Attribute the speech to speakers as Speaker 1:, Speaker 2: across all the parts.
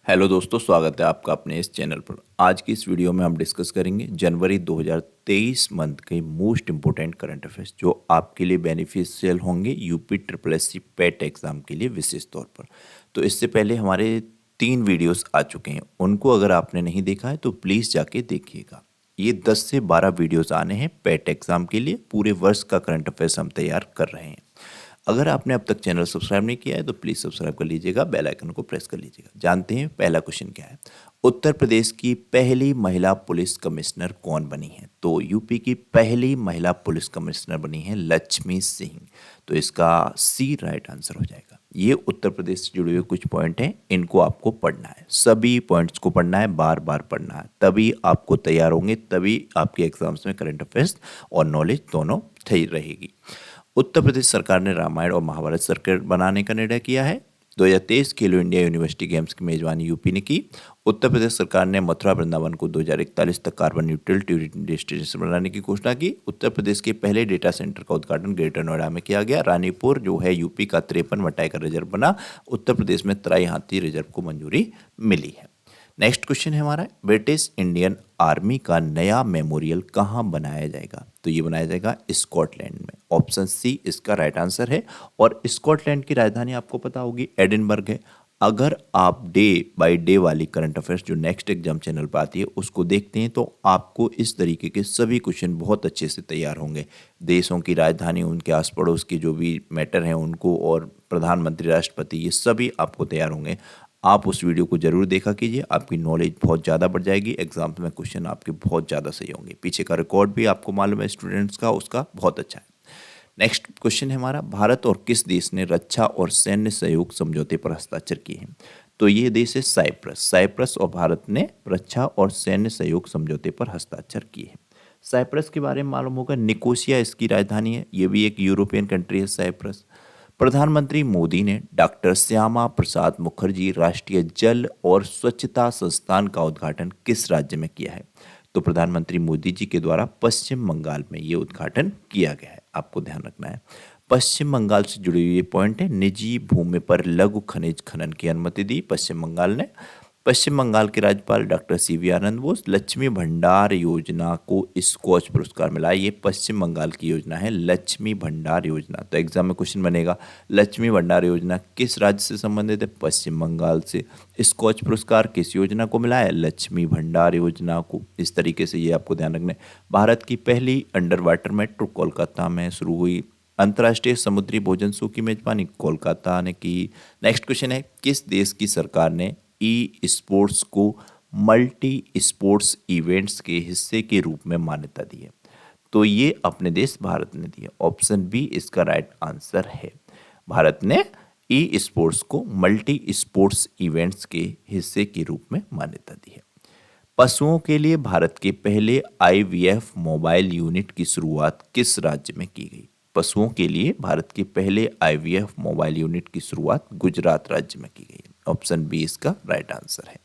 Speaker 1: Hello दोस्तों, स्वागत है आपका अपने इस चैनल पर। आज की इस वीडियो में हम डिस्कस करेंगे जनवरी 2023 मंथ के मोस्ट इम्पोर्टेंट करंट अफेयर्स जो आपके लिए बेनिफिशियल होंगे यूपी ट्रिपल एस सी पेट एग्ज़ाम के लिए विशेष तौर पर। तो इससे पहले हमारे 3 वीडियोस आ चुके हैं, उनको अगर आपने नहीं देखा है तो प्लीज़ जाके देखिएगा। ये 10 से 12 वीडियोस आने हैं पेट एग्ज़ाम के लिए, पूरे वर्ष का करंट अफेयर्स हम तैयार कर रहे हैं। अगर आपने अब तक चैनल सब्सक्राइब नहीं किया है तो प्लीज़ सब्सक्राइब कर लीजिएगा, बेल आइकन को प्रेस कर लीजिएगा। जानते हैं पहला क्वेश्चन क्या है। उत्तर प्रदेश की पहली महिला पुलिस कमिश्नर कौन बनी है? तो यूपी की पहली महिला पुलिस कमिश्नर बनी है लक्ष्मी सिंह। तो इसका सी राइट आंसर हो जाएगा। ये उत्तर प्रदेश से जुड़े हुए कुछ पॉइंट हैं, इनको आपको पढ़ना है, सभी पॉइंट्स को पढ़ना है, बार बार पढ़ना है, तभी आपको तैयार होंगे, तभी आपके एग्जाम्स में करंट अफेयर्स और नॉलेज दोनों सही रहेगी। उत्तर प्रदेश सरकार ने रामायण और महाभारत सर्किट बनाने का निर्णय किया है। 2023 खेलो इंडिया यूनिवर्सिटी गेम्स की मेजबानी यूपी ने की। उत्तर प्रदेश सरकार ने मथुरा वृंदावन को 2041 तक कार्बन न्यूट्रल टूरिज्म डेस्टिनेशन बनाने की घोषणा की। उत्तर प्रदेश के पहले डेटा सेंटर का उद्घाटन ग्रेटर नोएडा में किया गया। रानीपुर जो है यूपी का 53वां टाइगर रिजर्व बना। उत्तर प्रदेश में तराई हाथी रिजर्व को मंजूरी मिली है। नेक्स्ट क्वेश्चन है हमारा, ब्रिटिश इंडियन आर्मी का नया मेमोरियल कहाँ बनाया जाएगा? तो ये बनाया जाएगा स्कॉटलैंड में। ऑप्शन सी इसका राइट आंसर है। और स्कॉटलैंड की राजधानी आपको पता होगी, एडिनबर्ग है। अगर आप डे बाय डे वाली करंट अफेयर्स जो नेक्स्ट एग्जाम चैनल पर आती है उसको देखते हैं तो आपको इस तरीके के सभी क्वेश्चन बहुत अच्छे से तैयार होंगे। देशों की राजधानी, उनके आस पड़ोस के जो भी मैटर हैं उनको, और प्रधानमंत्री, राष्ट्रपति, ये सभी आपको तैयार होंगे। आप उस वीडियो को जरूर देखा कीजिए, आपकी नॉलेज बहुत ज़्यादा बढ़ जाएगी। एग्जाम में क्वेश्चन आपके बहुत ज़्यादा सही होंगे। पीछे का रिकॉर्ड भी आपको मालूम है स्टूडेंट्स का, उसका बहुत अच्छा है। नेक्स्ट क्वेश्चन है हमारा, भारत और किस देश ने रक्षा और सैन्य सहयोग समझौते पर हस्ताक्षर किए हैं? तो ये देश है साइप्रस। साइप्रस और भारत ने रक्षा और सैन्य सहयोग समझौते पर हस्ताक्षर किए हैं। साइप्रस के बारे में मालूम होगा, निकोसिया इसकी राजधानी है। ये भी एक यूरोपियन कंट्री है साइप्रस। प्रधानमंत्री मोदी ने डॉक्टर श्यामा प्रसाद मुखर्जी राष्ट्रीय जल और स्वच्छता संस्थान का उद्घाटन किस राज्य में किया है? तो प्रधानमंत्री मोदी जी के द्वारा पश्चिम बंगाल में ये उद्घाटन किया गया है, आपको ध्यान रखना है। पश्चिम बंगाल से जुड़ी हुई ये पॉइंट है। निजी भूमि पर लघु खनिज खनन की अनुमति दी पश्चिम बंगाल ने। पश्चिम बंगाल के राज्यपाल डॉक्टर सीवी आनंद बोस लक्ष्मी भंडार योजना को स्कॉच पुरस्कार मिला। ये पश्चिम बंगाल की योजना है, लक्ष्मी भंडार योजना। तो एग्जाम में क्वेश्चन बनेगा, लक्ष्मी भंडार योजना किस राज्य से संबंधित है? पश्चिम बंगाल से। स्कॉच पुरस्कार किस योजना को मिला है? लक्ष्मी भंडार योजना को। इस तरीके से ये आपको ध्यान रखना है। भारत की पहली अंडर वाटर मेट्रो कोलकाता में शुरू हुई। अंतर्राष्ट्रीय समुद्री भोजन शो की मेजबानी कोलकाता ने की। नेक्स्ट क्वेश्चन है, किस देश की सरकार ने ई स्पोर्ट्स को मल्टी स्पोर्ट्स इवेंट्स के हिस्से के रूप में मान्यता दी है? तो ये अपने देश भारत ने दी है। ऑप्शन बी इसका राइट आंसर है। भारत ने ई स्पोर्ट्स को मल्टी स्पोर्ट्स इवेंट्स के हिस्से के रूप में मान्यता दी है। पशुओं के लिए भारत के पहले आईवीएफ मोबाइल यूनिट की शुरुआत किस राज्य में की गई? पशुओं के लिए भारत के पहले आईवीएफ मोबाइल यूनिट की शुरुआत गुजरात राज्य में की गई। ऑप्शन बी इसका राइट आंसर है।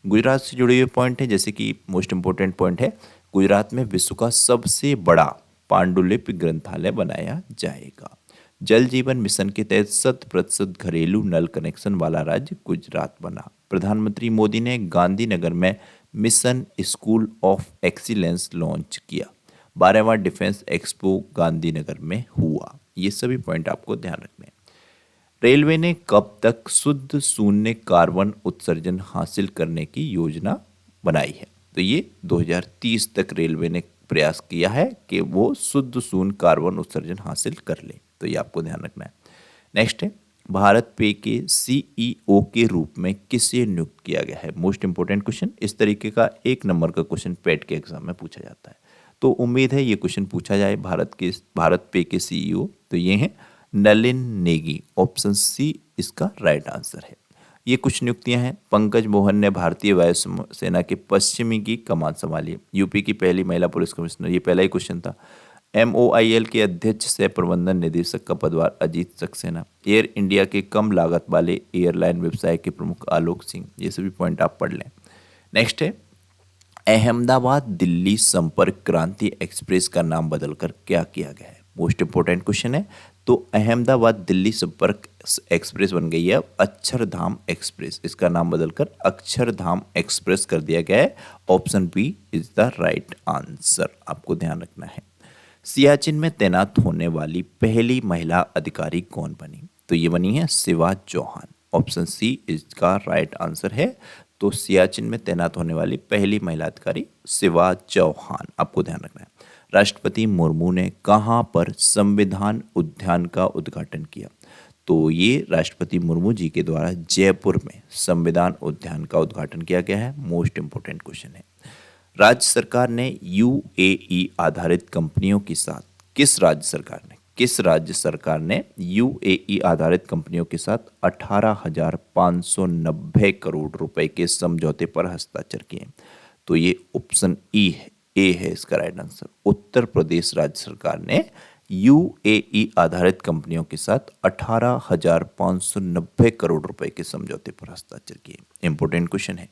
Speaker 1: गुजरात से जुड़े हुए पॉइंट है, जैसे कि मोस्ट इंपोर्टेंट पॉइंट है, गुजरात में विश्व का सबसे बड़ा पांडुलिपि ग्रंथालय बनाया जाएगा। जल जीवन मिशन के तहत 100% घरेलू नल कनेक्शन वाला राज्य गुजरात बना। प्रधानमंत्री मोदी ने गांधीनगर में mission school of excellence launch किया। 12वां डिफेंस एक्सपो गांधीनगर में हुआ। ये सभी पॉइंट आपको ध्यान रखने हैं। रेलवे ने कब तक शुद्ध शून्य कार्बन उत्सर्जन हासिल करने की योजना बनाई है? तो ये 2030 तक रेलवे ने प्रयास किया है कि वो शुद्ध शून्य कार्बन उत्सर्जन हासिल कर ले। तो ये आपको ध्यान रखना है। नेक्स्ट है, भारत पे के सीईओ के रूप में किसे नियुक्त किया गया है? Most important question. इस तरीके का 1 नंबर का क्वेश्चन पेट के एग्जाम में पूछा जाता है, तो उम्मीद है ये क्वेश्चन पूछा जाए। भारत पे के सीईओ तो ये हैं नलिन नेगी। ऑप्शन सी इसका राइट आंसर है। ये कुछ नियुक्तियां हैं। पंकज मोहन ने भारतीय वायु सेना के पश्चिमी की कमान संभाली। यूपी की पहली महिला पुलिस कमिश्नर, ये पहला ही क्वेश्चन था। MOIL के अध्यक्ष सह प्रबंधन निदेशक का पदभार अजीत सक्सेना। एयर इंडिया के कम लागत वाले एयरलाइन व्यवसाय के प्रमुख आलोक सिंह। ये सभी पॉइंट आप पढ़ लें। नेक्स्ट है, अहमदाबाद दिल्ली संपर्क क्रांति एक्सप्रेस का नाम बदलकर क्या किया गया है? मोस्ट इंपोर्टेंट क्वेश्चन है। तो अहमदाबाद दिल्ली संपर्क एक्सप्रेस बन गई है अब अक्षरधाम एक्सप्रेस। इसका नाम बदलकर अक्षरधाम एक्सप्रेस कर दिया गया है। Option B is the right answer, आपको ध्यान रखना है। सियाचिन में तैनात होने वाली पहली महिला अधिकारी कौन बनी? तो ये बनी है शिवा चौहान। ऑप्शन सी इसका राइट आंसर है। तो सियाचिन में तैनात होने वाली पहली महिला अधिकारी शिवा चौहान, आपको ध्यान रखना है। राष्ट्रपति मुर्मू ने कहाँ पर संविधान उद्यान का उद्घाटन किया? तो ये राष्ट्रपति मुर्मू जी के द्वारा जयपुर में संविधान उद्यान का उद्घाटन किया गया है। मोस्ट इंपोर्टेंट क्वेश्चन है। राज्य सरकार ने यूएई आधारित कंपनियों के साथ किस राज्य सरकार ने यूएई आधारित कंपनियों के साथ 18,590 करोड़ रुपए के समझौते पर हस्ताक्षर किए? तो ये ऑप्शन ए है इसका राइट आंसर। उत्तर प्रदेश राज्य सरकार ने यूएई आधारित कंपनियों के साथ 18,590 करोड़ रुपए के समझौते पर हस्ताक्षर किए। इंपोर्टेंट क्वेश्चन है।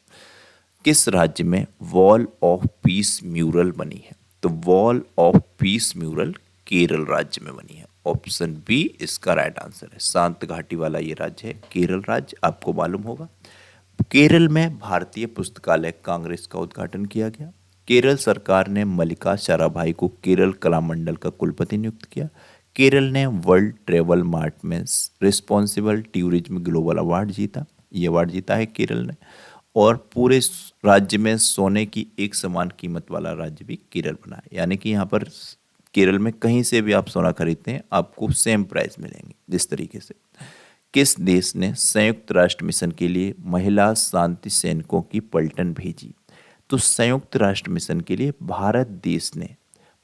Speaker 1: किस राज्य में वॉल ऑफ पीस म्यूरल बनी है? तो wall of peace mural Kerala राज्य में बनी है। ऑप्शन बी इसका राइट आंसर है। शांत घाटी वाला ये राज्य है केरल राज्य, आपको मालूम होगा। केरल में भारतीय पुस्तकालय कांग्रेस का उद्घाटन किया गया। केरल सरकार ने मल्लिका साराभाई को केरल कला मंडल का कुलपति नियुक्त किया। केरल ने वर्ल्ड ट्रेवल मार्ट में रिस्पॉन्सिबल टूरिज्म ग्लोबल अवार्ड जीता। ये अवार्ड जीता है केरल ने। और पूरे राज्य में सोने की एक समान कीमत वाला राज्य भी केरल बना है। यानी कि यहाँ पर केरल में कहीं से भी आप सोना खरीदते हैं आपको सेम प्राइस मिलेंगे। जिस तरीके से किस देश ने संयुक्त राष्ट्र मिशन के लिए महिला शांति सैनिकों की पलटन भेजी? तो संयुक्त राष्ट्र मिशन के लिए भारत देश ने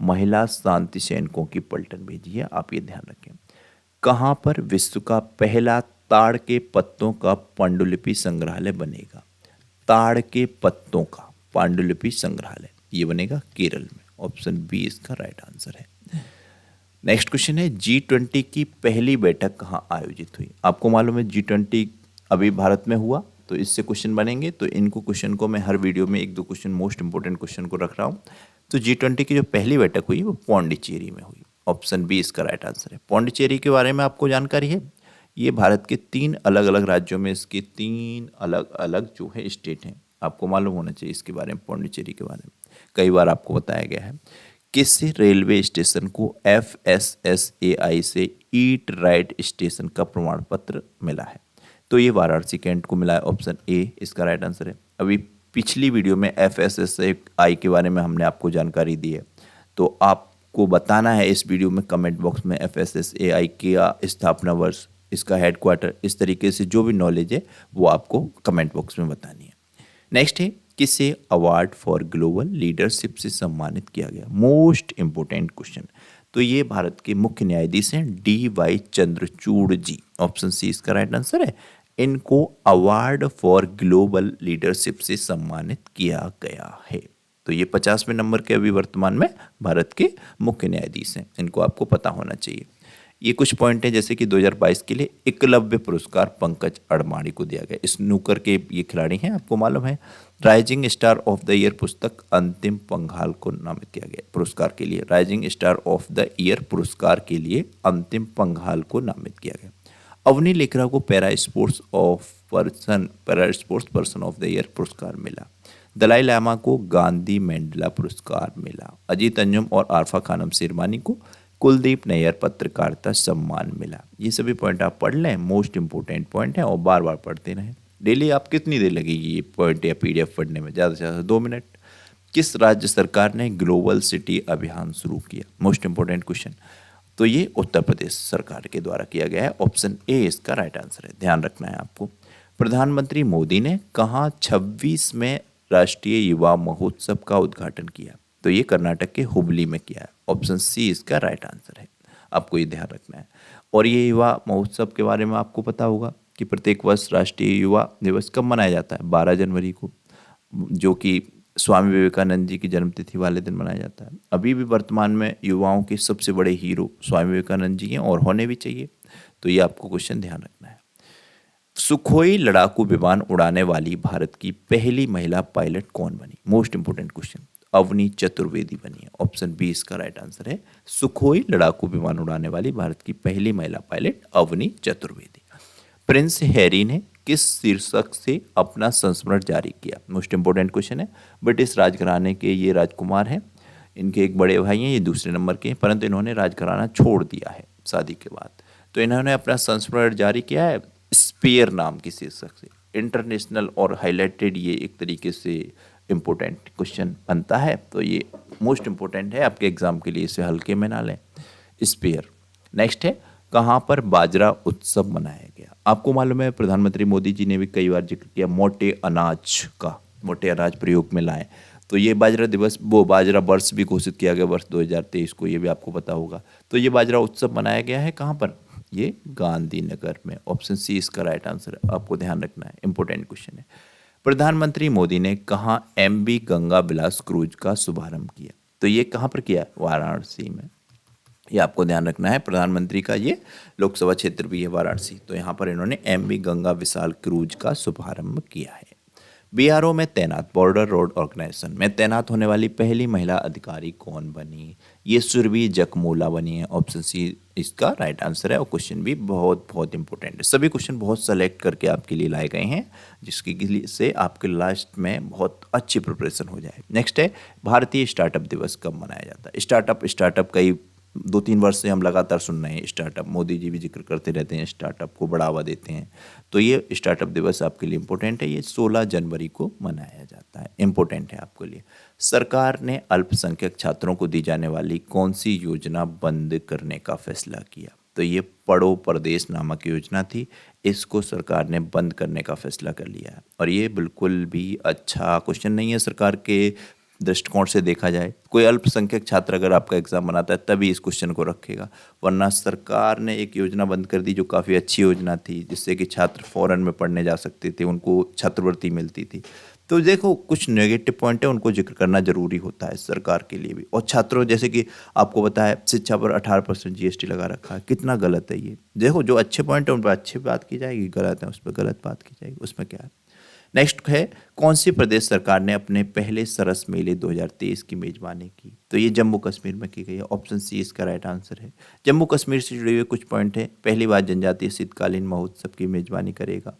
Speaker 1: महिला शांति सैनिकों की पलटन भेजी है, आप ये ध्यान रखें। कहाँ पर विश्व का पहला ताड़ के पत्तों का पांडुलिपि संग्रहालय बनेगा? ताड़ के पत्तों का पांडुलिपि संग्रहालय ये बनेगा केरल में। ऑप्शन बी इसका राइट आंसर है। नेक्स्ट क्वेश्चन है G20 की पहली बैठक कहाँ आयोजित हुई? आपको मालूम है G20 अभी भारत में हुआ, तो इससे क्वेश्चन बनेंगे। तो इनको क्वेश्चन को मैं हर वीडियो में एक दो क्वेश्चन मोस्ट इंपोर्टेंट क्वेश्चन को रख रहा हूँ। तो G20 की जो पहली बैठक हुई वो पौंडीचेरी में हुई। ऑप्शन बी इसका राइट आंसर है। पौंडीचेरी के बारे में आपको जानकारी है? ये भारत के 3 अलग अलग राज्यों में इसके 3 अलग अलग जो है स्टेट हैं। आपको मालूम होना चाहिए इसके बारे में, पौंडीचेरी के बारे में कई बार आपको बताया गया है। किस रेलवे स्टेशन को FSSAI से ईट राइट स्टेशन का प्रमाण पत्र मिला है? तो ये वाराणसी कैंट को मिला है। ऑप्शन ए इसका राइट आंसर है। अभी पिछली वीडियो में FSSAI के बारे में हमने आपको जानकारी दी है, तो आपको बताना है इस वीडियो में कमेंट बॉक्स में FSSAI का स्थापना वर्ष, इसका हेडक्वार्टर, इस तरीके से जो भी नॉलेज है वो आपको कमेंट बॉक्स में बतानी है। नेक्स्ट है किसे अवार्ड फॉर ग्लोबल लीडरशिप से सम्मानित किया गया? Most important question. तो ये भारत के मुख्य न्यायाधीश हैं DY चंद्रचूड़ जी। ऑप्शन सी इसका राइट आंसर है। इनको अवार्ड फॉर ग्लोबल लीडरशिप से सम्मानित किया गया है। तो ये 50वें नंबर के अभी वर्तमान में भारत के मुख्य न्यायाधीश हैं, इनको आपको पता होना चाहिए। ये कुछ पॉइंट हैं जैसे कि 2022 के लिए एकलव्य पुरस्कार पंकज अडवाणी को दिया गया। स्नूकर के ये खिलाड़ी हैं, आपको मालूम है। Rising star of the year पुस्तक अंतिम पंघाल को नामित किया गया पुरस्कार के लिए। Rising star of the year पुरस्कार के लिए अंतिम पंघाल को नामित किया गया। अवनी लेखरा को para sports person of the year पुरस्कार मिला। दलाई लामा को गांधी मेंडला पुरस्कार मिला। अजीत अंजुम और आरफा खानम शेरवानी को कुलदीप नैयर पत्रकारिता सम्मान मिला। ये सभी पॉइंट आप पढ़ लें, मोस्ट इंपोर्टेंट पॉइंट है और बार बार पढ़ते रहें। डेली आप कितनी देर लगेगी ये पॉइंट या PDF पढ़ने में? ज़्यादा से ज़्यादा 2 मिनट। किस राज्य सरकार ने ग्लोबल सिटी अभियान शुरू किया? Most important question. तो ये उत्तर प्रदेश सरकार के द्वारा किया गया है। ऑप्शन ए इसका राइट आंसर है, ध्यान रखना है आपको। प्रधानमंत्री मोदी ने कहाँ 26वें राष्ट्रीय युवा महोत्सव का उद्घाटन किया? तो ये कर्नाटक के हुबली में किया है। ऑप्शन सी इसका राइट आंसर है, आपको ये ध्यान रखना है। और ये युवा महोत्सव के बारे में आपको पता होगा कि प्रत्येक वर्ष राष्ट्रीय युवा दिवस कब मनाया जाता है? 12 जनवरी को, जो कि स्वामी विवेकानंद जी की जन्मतिथि वाले दिन मनाया जाता है। अभी भी वर्तमान में युवाओं के सबसे बड़े हीरो स्वामी विवेकानंद जी हैं और होने भी चाहिए। तो ये आपको क्वेश्चन ध्यान रखना है। सुखोई लड़ाकू विमान उड़ाने वाली भारत की पहली महिला पायलट कौन बनी? Most important question. Avani Chaturvedi बनी है। ऑप्शन बी इसका राइट आंसर है। सुखोई लड़ाकू विमान उड़ाने वाली भारत की पहली महिला pilot Avani Chaturvedi. Prince Harry ने किस शीर्षक से अपना संस्मरण जारी किया? मोस्ट इंपोर्टेंट क्वेश्चन है। ब्रिटिश राजघराने के ये राजकुमार हैं, इनके एक बड़े भाई हैं, ये दूसरे नंबर के हैं, परंतु इन्होंने राजघराना छोड़ दिया है शादी के बाद। तो इन्होंने अपना संस्मरण जारी किया है स्पेयर नाम की शीर्षक से। इंटरनेशनल और हाईलाइटेड, ये एक तरीके से इम्पोर्टेंट क्वेश्चन बनता है, तो ये मोस्ट इम्पोर्टेंट है आपके एग्जाम के लिए, इसे हल्के में ना लें। स्पेयर। नेक्स्ट है, कहाँ पर बाजरा उत्सव मनाया गया? आपको मालूम है प्रधानमंत्री मोदी जी ने भी कई बार जिक्र किया मोटे अनाज का, मोटे अनाज प्रयोग में लाएं। तो ये बाजरा दिवस, वो बाजरा वर्ष भी घोषित किया गया वर्ष 2023 को, ये भी आपको पता होगा। तो ये बाजरा उत्सव मनाया गया है कहाँ पर? ये गांधीनगर में। ऑप्शन सी इसका राइट आंसर है, आपको ध्यान रखना है, इंपॉर्टेंट क्वेश्चन है। प्रधानमंत्री मोदी ने कहाँ MV गंगा विलास क्रूज का शुभारंभ किया? तो ये कहाँ पर किया? वाराणसी में। ये आपको ध्यान रखना है, प्रधानमंत्री का ये लोकसभा क्षेत्र भी है वाराणसी, तो यहाँ पर इन्होंने MV गंगा विशाल क्रूज का शुभारंभ किया है। BRO में तैनात बॉर्डर रोड ऑर्गेनाइजेशन में तैनात होने वाली पहली महिला अधिकारी कौन बनी? ये सुरभि जकमोला बनी है। ऑप्शन सी इसका राइट आंसर है, और क्वेश्चन भी बहुत बहुत इंपॉर्टेंट है। सभी क्वेश्चन बहुत सेलेक्ट करके आपके लिए लाए गए हैं, जिसकी से आपके लास्ट में बहुत अच्छी प्रिपरेशन हो जाए। नेक्स्ट है, भारतीय स्टार्टअप दिवस कब मनाया जाता है? स्टार्टअप कई 2-3 वर्ष से हम लगातार सुन रहे हैं स्टार्टअप, मोदी जी भी जिक्र करते रहते हैं, स्टार्टअप को बढ़ावा देते हैं। तो ये स्टार्टअप दिवस आपके लिए इम्पोर्टेंट है, ये 16 जनवरी को मनाया जाता है, इम्पोर्टेंट है आपके लिए। सरकार ने अल्पसंख्यक छात्रों को दी जाने वाली कौन सी योजना बंद करने का फैसला किया? तो ये पढ़ो प्रदेश नामक योजना थी, इसको सरकार ने बंद करने का फैसला कर लिया है। और ये बिल्कुल भी अच्छा क्वेश्चन नहीं है सरकार के दृष्टिकोण से देखा जाए। कोई अल्पसंख्यक छात्र अगर आपका एग्जाम बनाता है तभी इस क्वेश्चन को रखेगा, वरना सरकार ने एक योजना बंद कर दी जो काफ़ी अच्छी योजना थी, जिससे कि छात्र फॉरेन में पढ़ने जा सकते थे, उनको छात्रवृत्ति मिलती थी। तो देखो, कुछ नेगेटिव पॉइंट है, उनको जिक्र करना जरूरी होता है सरकार के लिए भी। और छात्रों, जैसे कि आपको पता है शिक्षा पर 18% GST लगा रखा है, कितना गलत है ये। देखो, जो अच्छे पॉइंट है उन पर अच्छी बात की जाएगी, गलत है उस पर गलत बात की जाएगी, उसमें क्या है। नेक्स्ट है, कौन सी प्रदेश सरकार ने अपने पहले सरस मेले 2023 की मेजबानी की? तो ये जम्मू कश्मीर में की गई है। ऑप्शन सी इसका राइट आंसर है। जम्मू कश्मीर से जुड़े हुए कुछ पॉइंट है। पहली बार जनजातीय शीतकालीन महोत्सव की मेजबानी करेगा,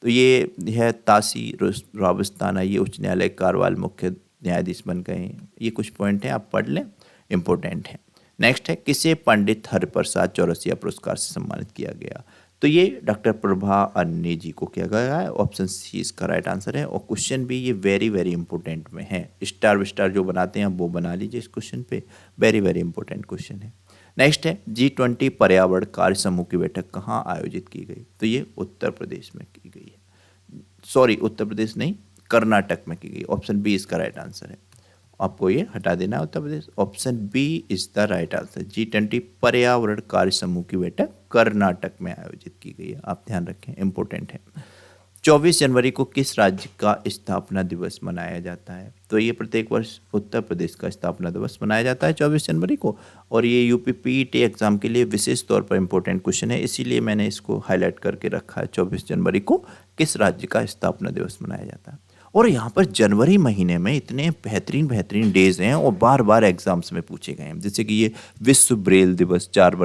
Speaker 1: तो ये है तासी रावस्ताना, ये उच्च न्यायालय कारवाल मुख्य न्यायाधीश बन गए हैं। ये कुछ पॉइंट हैं, आप पढ़ लें, इंपॉर्टेंट है। नेक्स्ट है, किसे पंडित हरिप्रसाद चौरसिया पुरस्कार से सम्मानित किया गया? तो ये डॉक्टर प्रभा अन्ने जी को किया गया है। ऑप्शन सी इसका राइट आंसर है। और क्वेश्चन भी ये वेरी वेरी इंपॉर्टेंट में है, स्टार विस्टार जो बनाते हैं वो बना लीजिए इस क्वेश्चन पे, वेरी वेरी इंपॉर्टेंट क्वेश्चन है। नेक्स्ट है, G20 पर्यावरण कार्य समूह की बैठक कहाँ आयोजित की गई? तो ये उत्तर प्रदेश में की गई है, सॉरी उत्तर प्रदेश नहीं, कर्नाटक में की गई। ऑप्शन बी इसका राइट आंसर है, आपको ये हटा देना है Uttar Pradesh. Option B is the right answer. G20 पर्यावरण कार्य समूह की बैठक कर्नाटक में आयोजित की गई है, आप ध्यान रखें, इंपॉर्टेंट है। 24 जनवरी को किस राज्य का स्थापना दिवस मनाया जाता है? तो ये प्रत्येक वर्ष उत्तर प्रदेश का स्थापना दिवस मनाया जाता है 24 जनवरी को। और ये UP PET एग्जाम के लिए विशेष तौर पर इंपॉर्टेंट क्वेश्चन है, इसीलिए मैंने इसको हाईलाइट करके रखा है। 24 जनवरी को किस राज्य का स्थापना दिवस मनाया जाता है? और यहाँ पर जनवरी महीने में इतने बेहतरीन बेहतरीन डेज हैं और बार बार एग्जाम्स में पूछे गए हैं, जैसे कि ये विश्व ब्रेल दिवस 4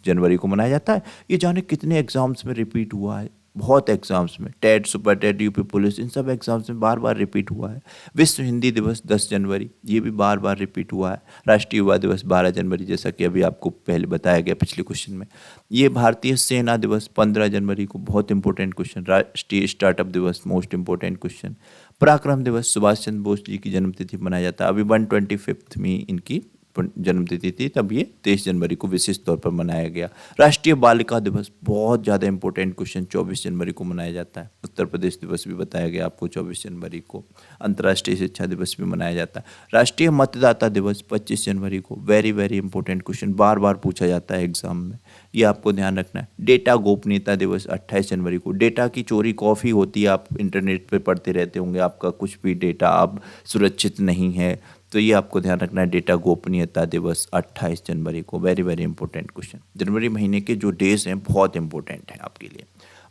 Speaker 1: जनवरी को मनाया जाता है। ये जाने कितने एग्जाम्स में रिपीट हुआ है, बहुत एग्जाम्स में, TET, super TET, UP police, इन सब एग्जाम्स में बार बार रिपीट हुआ है। विश्व हिंदी दिवस 10 जनवरी, ये भी बार बार रिपीट हुआ है। राष्ट्रीय युवा दिवस 12 जनवरी, जैसा कि अभी आपको पहले बताया गया पिछले क्वेश्चन में। ये भारतीय सेना दिवस 15 जनवरी को, बहुत इंपॉर्टेंट क्वेश्चन। राष्ट्रीय स्टार्टअप दिवस, मोस्ट इंपॉर्टेंट क्वेश्चन। पराक्रम दिवस, सुभाष चंद्र बोस जी की जन्मतिथि मनाया जाता है। अभी 125th में इनकी जन्मतिथि थी, तब ये 23 जनवरी को विशेष तौर पर मनाया गया। राष्ट्रीय बालिका दिवस, बहुत ज़्यादा इंपॉर्टेंट क्वेश्चन, 24 जनवरी को मनाया जाता है। उत्तर प्रदेश दिवस भी बताया गया आपको 24 जनवरी को। अंतर्राष्ट्रीय शिक्षा दिवस भी मनाया जाता है। राष्ट्रीय मतदाता दिवस 25 जनवरी को, वेरी वेरी इंपॉर्टेंट क्वेश्चन, बार बार पूछा जाता है एग्जाम में, ये आपको ध्यान रखना है। डेटा गोपनीयता दिवस 28 जनवरी को। डेटा की चोरी काफ़ी होती है, आप इंटरनेट पर पढ़ते रहते होंगे, आपका कुछ भी डेटा अब सुरक्षित नहीं है, तो ये आपको ध्यान रखना है। डेटा गोपनीयता दिवस 28 जनवरी को, वेरी वेरी इंपॉर्टेंट क्वेश्चन। जनवरी महीने के जो डेज हैं बहुत इंपॉर्टेंट हैं आपके लिए।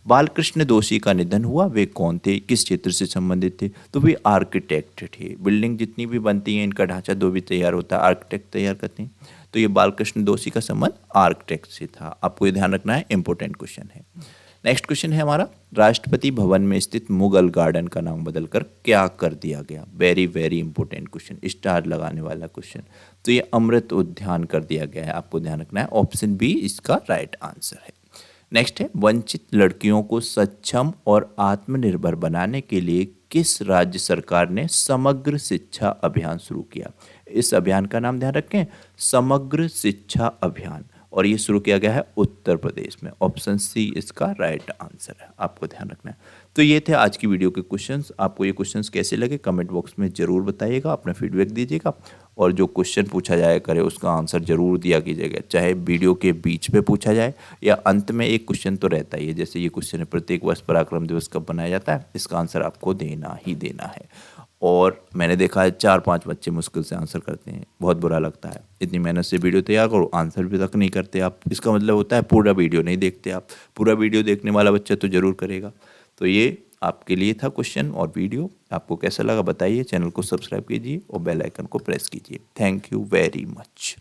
Speaker 1: बालकृष्ण दोषी का निधन हुआ, वे कौन थे, किस क्षेत्र से संबंधित थे? तो वे आर्किटेक्ट थे। बिल्डिंग जितनी भी बनती हैं इनका ढांचा दो भी तैयार होता है, आर्किटेक्ट तैयार करते हैं। तो ये बालकृष्ण दोषी का संबंध आर्किटेक्ट से था। आपको ये ध्यान रखना है, इंपॉर्टेंट क्वेश्चन है। नेक्स्ट क्वेश्चन है हमारा, राष्ट्रपति भवन में स्थित मुगल गार्डन का नाम बदलकर क्या कर दिया गया? Very very important question, star लगाने वाला क्वेश्चन। तो ये अमृत उद्यान कर दिया गया है, आपको ध्यान रखना है। ऑप्शन बी इसका राइट आंसर है। नेक्स्ट है, वंचित लड़कियों को सक्षम और आत्मनिर्भर बनाने के लिए किस राज्य सरकार ने समग्र शिक्षा अभियान शुरू किया? इस अभियान का नाम ध्यान रखें, समग्र शिक्षा अभियान, और ये शुरू किया गया है उत्तर प्रदेश में। ऑप्शन सी इसका राइट आंसर है, आपको ध्यान रखना है। तो ये थे आज की वीडियो के क्वेश्चंस। आपको ये क्वेश्चंस कैसे लगे कमेंट बॉक्स में ज़रूर बताइएगा, अपना फीडबैक दीजिएगा, और जो क्वेश्चन पूछा जाए करे उसका आंसर ज़रूर दिया कीजिएगा, चाहे वीडियो के बीच में पूछा जाए या अंत में। एक क्वेश्चन तो रहता ही है, जैसे ये क्वेश्चन है, प्रत्येक वर्ष पराक्रम दिवस कब बनाया जाता है, इसका आंसर आपको देना ही देना है। और मैंने देखा है 4-5 बच्चे मुश्किल से आंसर करते हैं, बहुत बुरा लगता है। इतनी मेहनत से वीडियो तैयार करो, आंसर भी तक नहीं करते आप, इसका मतलब होता है पूरा वीडियो नहीं देखते आप। पूरा वीडियो देखने वाला बच्चा तो ज़रूर करेगा। तो ये आपके लिए था क्वेश्चन और वीडियो। आपको कैसा लगा बताइए, चैनल को सब्सक्राइब कीजिए और बेल आइकन को प्रेस कीजिए। Thank you very much.